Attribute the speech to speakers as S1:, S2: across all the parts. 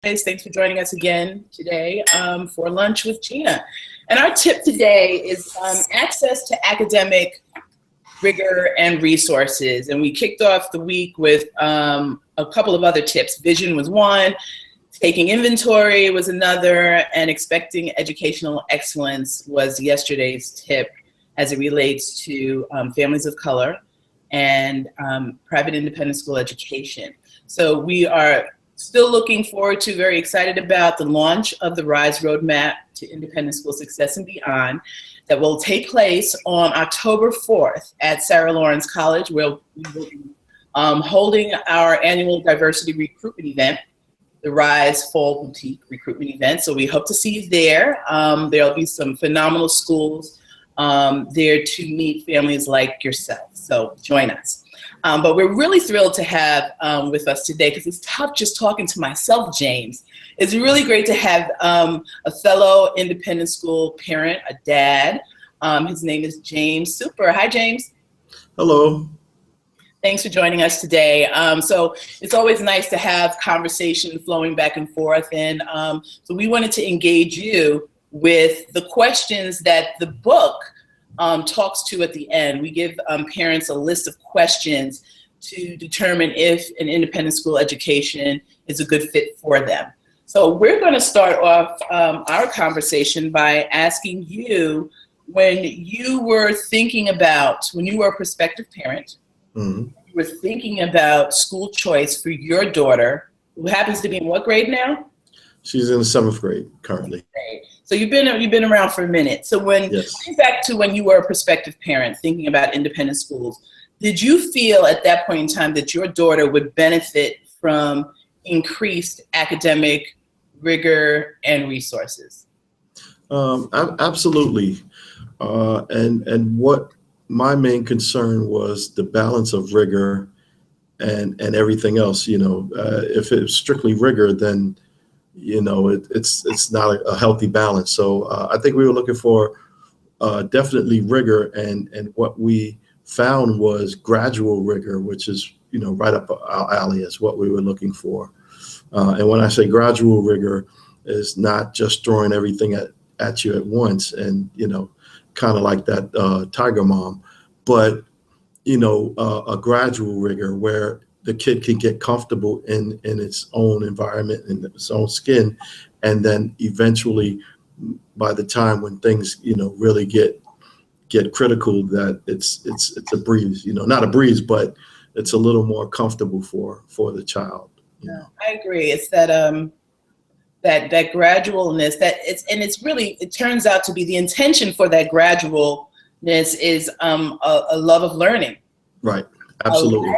S1: Thanks for joining us again today for Lunch with Gina. And our tip today is access to academic rigor and resources. And we kicked off the week with a couple of other tips. Vision was one, taking inventory was another, and expecting educational excellence was yesterday's tip as it relates to families of color and private independent school education. So we are still looking forward to, very excited about the launch of the RISE Roadmap to Independent School Success and Beyond that will take place on October 4th at Sarah Lawrence College. We will be holding our annual diversity recruitment event, the RISE Fall Boutique Recruitment Event. So we hope to see you there. There'll be some phenomenal schools there to meet families like yourself. So join us. But we're really thrilled to have with us today, because it's tough just talking to myself, James. It's really great to have a fellow independent school parent, a dad. His name is James Super. Hi, James.
S2: Hello.
S1: Thanks for joining us today. So it's always nice to have conversation flowing back and forth. And so we wanted to engage you with the questions that the book talks to at the end. We give parents a list of questions to determine if an independent school education is a good fit for them. So we're going to start off our conversation by asking you, when you were thinking about, when you were a prospective parent, you were thinking about school choice for your daughter, who happens to be in what grade now?
S2: She's in the 7th grade currently.
S1: So you've been around for a minute. So think back to when you were a prospective parent thinking about independent schools, did you feel at that point in time that your daughter would benefit from increased academic rigor and resources?
S2: Absolutely. And what my main concern was the balance of rigor and everything else. If it's strictly rigor, then it's not a healthy balance. So I think we were looking for definitely rigor, and what we found was gradual rigor, which is right up our alley, is what we were looking for. And when I say gradual rigor, is not just throwing everything at you at once, and kind of like that Tiger Mom, but a gradual rigor where the kid can get comfortable in its own environment, in its own skin, and then eventually, by the time when things really get critical, that it's a breeze. Not a breeze, but it's a little more comfortable for the child.
S1: I agree. It's that that gradualness it turns out to be the intention for that gradualness is a love of learning.
S2: Right. Absolutely.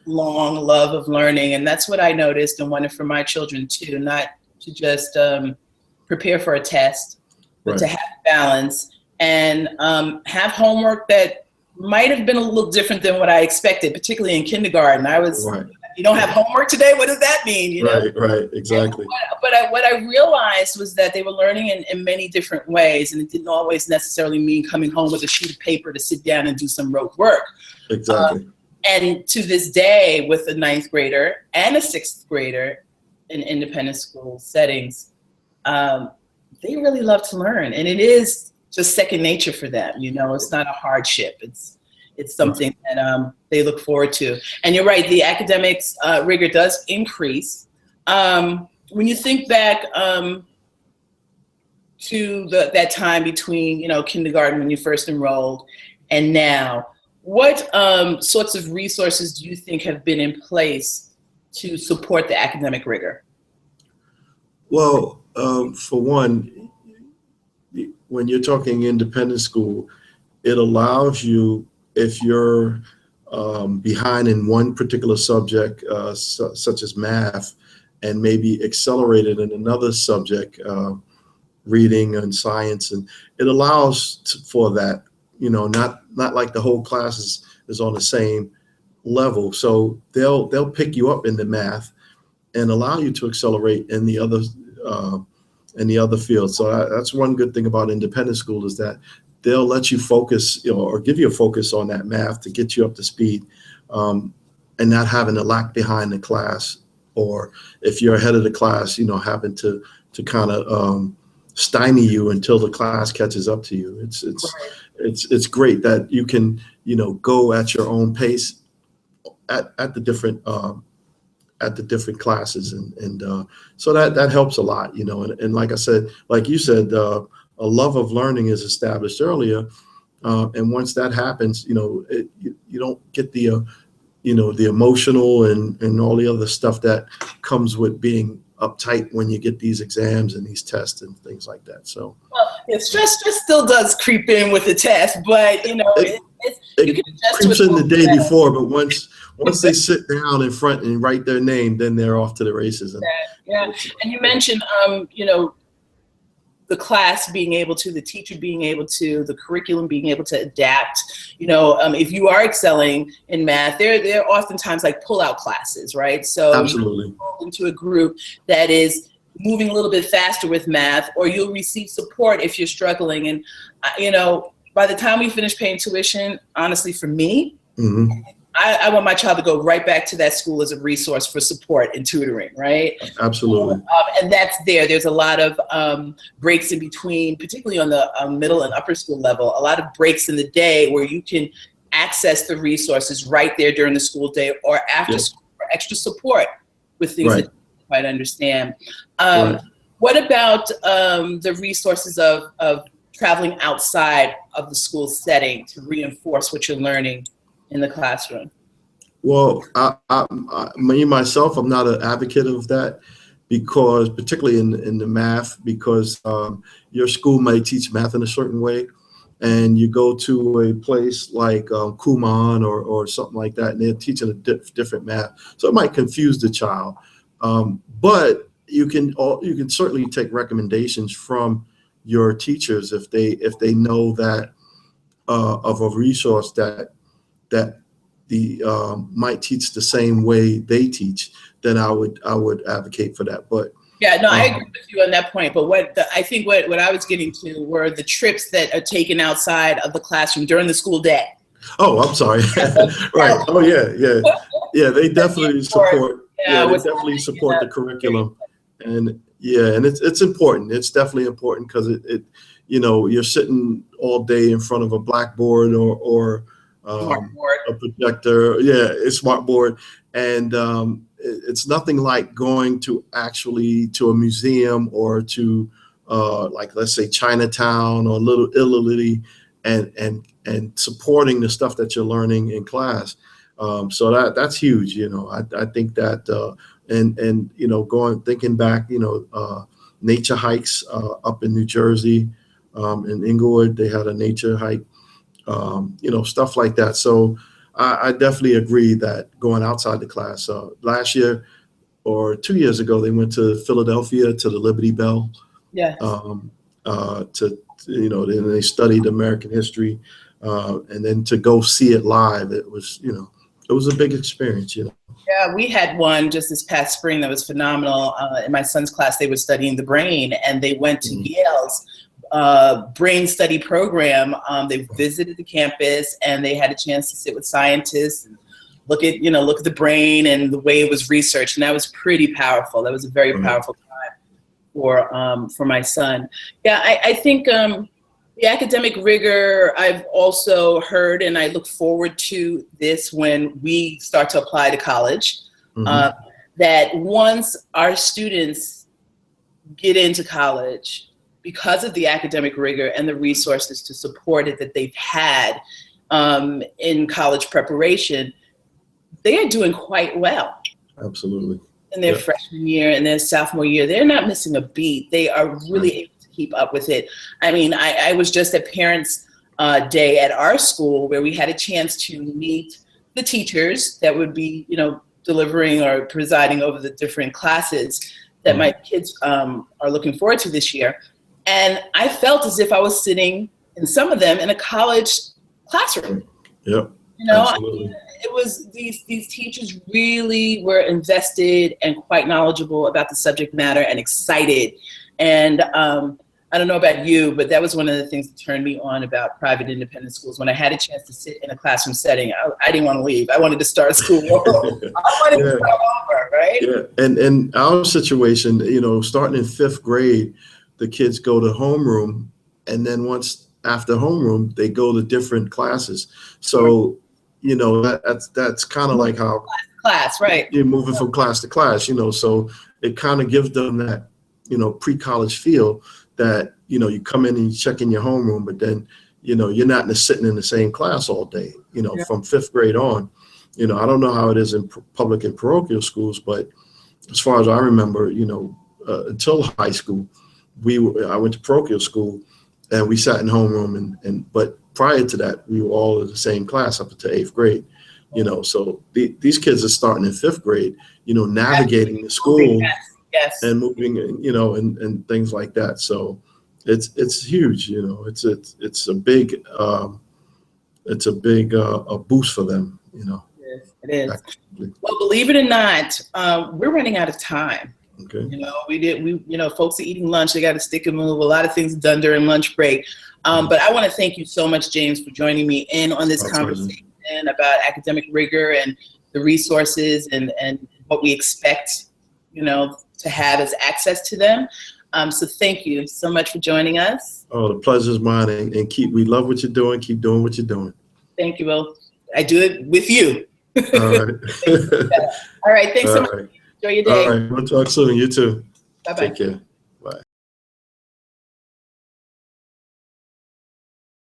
S1: Long love of learning, and that's what I noticed and wanted for my children too, not to just prepare for a test, but to have balance and have homework that might have been a little different than what I expected, particularly in kindergarten. You don't have homework today? What does that mean?
S2: Right, exactly.
S1: But what I realized was that they were learning in many different ways, and it didn't always necessarily mean coming home with a sheet of paper to sit down and do some rote work.
S2: Exactly.
S1: And to this day, with a 9th grader and a 6th grader in independent school settings, they really love to learn. And it is just second nature for them. It's not a hardship. It's something that they look forward to. And you're right, the academics rigor does increase. When you think back to that time between, kindergarten when you first enrolled and now, what sorts of resources do you think have been in place to support the academic rigor?
S2: Well, for one, when you're talking independent school, it allows you, if you're behind in one particular subject, such as math, and maybe accelerated in another subject, reading and science, and it allows for that. Not like the whole class is on the same level. So they'll pick you up in the math and allow you to accelerate in the other fields. So that's one good thing about independent school, is that they'll let you focus, or give you a focus on that math to get you up to speed, and not having to lag behind the class or if you're ahead of the class, having to kind of stymie you until the class catches up to you. It's great that you can, go at your own pace at the different classes, and so that helps a lot, and like I said, like you said, a love of learning is established earlier, and once that happens, you don't get the the emotional and all the other stuff that comes with being uptight when you get these exams and these tests and things like that. So
S1: stress still does creep in with the test, but you can adjust
S2: creeps
S1: to it
S2: in the day before, but once they sit down in front and write their name, then they're off to the races. And
S1: and you mentioned the class being able to, the teacher being able to, the curriculum being able to adapt. If you are excelling in math, there are oftentimes like pull-out classes, right? So
S2: absolutely,
S1: you go into a group that is moving a little bit faster with math, or you'll receive support if you're struggling. And by the time we finish paying tuition, honestly, for me, I want my child to go right back to that school as a resource for support and tutoring, right?
S2: Absolutely.
S1: And that's there. There's a lot of breaks in between, particularly on the middle and upper school level, a lot of breaks in the day where you can access the resources right there during the school day or after school for extra support with things that you don't quite understand. What about the resources of traveling outside of the school setting to reinforce what you're learning in the classroom?
S2: Well, myself, I'm not an advocate of that, because particularly in the math, because your school might teach math in a certain way, and you go to a place like Kumon or something like that, and they're teaching a different math, so it might confuse the child. But you can certainly take recommendations from your teachers if they know that of a resource that the might teach the same way they teach, then I would advocate for that. But
S1: I agree with you on that point. But I think what I was getting to were the trips that are taken outside of the classroom during the school day.
S2: Oh, I'm sorry. Right. Oh, yeah. They definitely support. They definitely support the curriculum, and it's important. It's definitely important because it you're sitting all day in front of a blackboard or a projector, a smart board, and it's nothing like going to a museum or to like, let's say, Chinatown or Little Italy, and supporting the stuff that you're learning in class. So that's huge. I think that and thinking back, nature hikes up in New Jersey, in Inglewood, they had a nature hike. Stuff like that. So I definitely agree that going outside the class. Last year or 2 years ago, they went to Philadelphia to the Liberty Bell. Then they studied American history, and then to go see it live, it was a big experience.
S1: Yeah, we had one just this past spring that was phenomenal. In my son's class, they were studying the brain, and they went to Yale's brain study program. They visited the campus, and they had a chance to sit with scientists and look at the brain and the way it was researched, and that was pretty powerful. That was a very powerful time for my son. Yeah, I think the academic rigor, I've also heard, and I look forward to this when we start to apply to college, that once our students get into college, because of the academic rigor and the resources to support it that they've had in college preparation, they are doing quite well.
S2: Absolutely.
S1: In their freshman year and their sophomore year, they're not missing a beat. They are really able to keep up with it. I mean, I was just at Parents' Day at our school where we had a chance to meet the teachers that would be, delivering or presiding over the different classes that my kids are looking forward to this year. And I felt as if I was sitting in some of them in a college classroom.
S2: Yep. Absolutely.
S1: It was these teachers really were invested and quite knowledgeable about the subject matter and excited. And I don't know about you, but that was one of the things that turned me on about private independent schools. When I had a chance to sit in a classroom setting, I didn't want to leave. I wanted to start school. I wanted to start over, right?
S2: Yeah, and our situation, you know, starting in 5th grade, the kids go to homeroom, and then once after homeroom, they go to different classes. So, you know, that's kind of like how
S1: Class, right?
S2: you're moving from class to class, you know. So it kind of gives them that, you know, pre-college feel that, you know, you come in and you check in your homeroom, but then, you know, you're not sitting in the same class all day, you know, from 5th grade on. You know, I don't know how it is in public and parochial schools, but as far as I remember, you know, until high school, I went to parochial school and we sat in homeroom, but prior to that, we were all in the same class up until 8th grade. You know, so these kids are starting in 5th grade, you know, navigating the school.
S1: Yes.
S2: And moving, you know, and things like that. So it's huge, you know. It's a big a boost for them, you know.
S1: It is. Well, believe it or not, we're running out of time.
S2: Okay.
S1: You know, you know, folks are eating lunch. They got to stick and move. A lot of things done during lunch break. But I want to thank you so much, James, for joining me in on this conversation about academic rigor and the resources and what we expect, you know, to have as access to them. So thank you so much for joining us.
S2: Oh, the pleasure's mine, and we love what you're doing. Keep doing what you're doing.
S1: Thank you, Will. I do it with you.
S2: All right.
S1: All right. Thanks so much. Enjoy your day.
S2: All right. We'll talk soon. You too.
S1: Bye-bye.
S2: Take care.